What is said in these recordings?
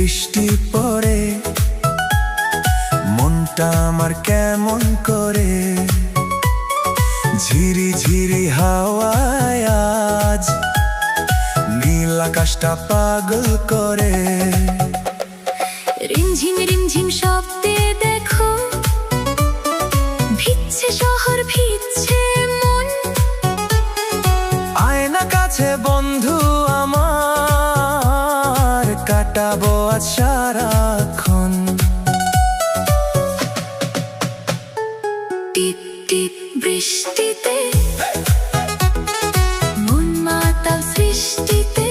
বৃষ্টি পড়ে মনটা আমার কেমন করে, ঝিরি ঝিরি হাওয়ায় আজ নীল আকাশটা পাগল করে। রিমঝিম রিমঝিম শব্দে দেখো ভিজছে শহর, ভিজছে মন। আয়না কাছে বন্ধু আমার, কাটাবো আজ সারাক্ষণ। টিপ টিপ বৃষ্টিতে মন মাতাল সৃষ্টিতে,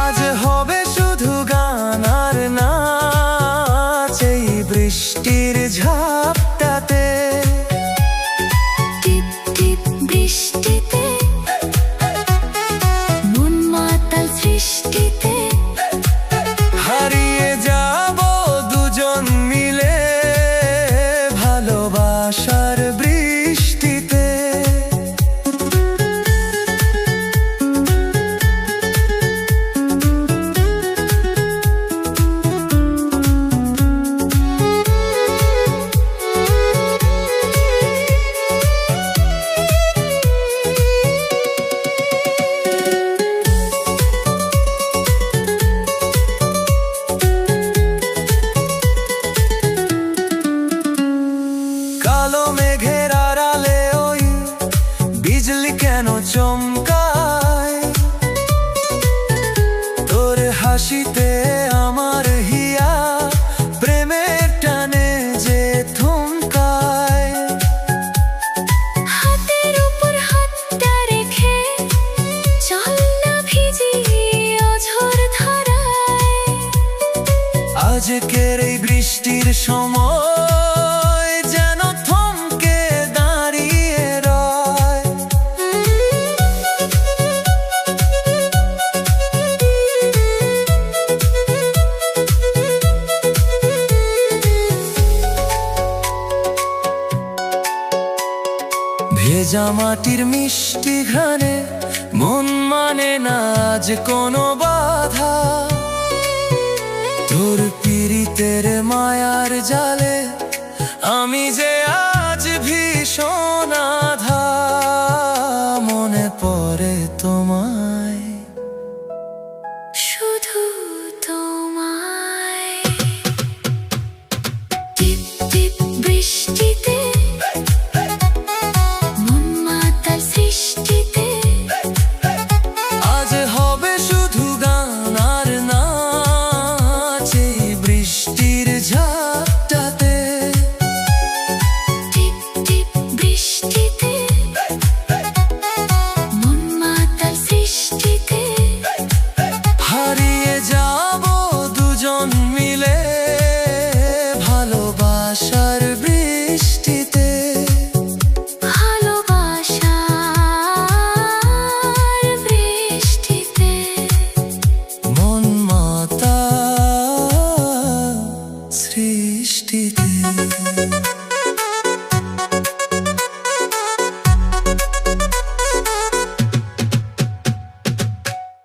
আজ হবে শুধু গান আর নাচ এই বৃষ্টির ঝাপটাতে। টিপ টিপ বৃষ্টিতে মন মাতাল সৃষ্টিতে, হারিয়ে যাব দুজন মিলে ভালোবাসার বৃষ্টিতে। কালো মেঘের আড়ালে ওই বিজলি কেন চমকায়, তোর হাসিতে আমার হিয়া প্রেমের টানে যে থমকায়। হাতের উপর হাতটা রেখে চল না ভিজি অঝোর ধারায়। আজকের এই বৃষ্টির সময় যেন থমকে দাঁড়িয়ে রয়। ভেজা মাটির মিষ্টি ঘ্রাণে মন মানে না আজ কোনো বাধা, তোর পীড়িতের মায়ার জালে আমি যে আজ ভীষণ আধা। মনে পড়ে তোমায়, শুধু তোমায়। টিপ টিপ বৃষ্টিতে মন মাতাল সৃষ্টিতে, আজ হবে শুধু গান আর নাচ এই বৃষ্টির ঝাপটাতে। টিপ টিপ বৃষ্টিতে মন মাতাল সৃষ্টিতে, হারিয়ে যাব দুজন মিলে ভালোবাসার বৃষ্টিতে। ভালোবাসার বৃষ্টিতে। মন মাতা সৃষ্টিতে।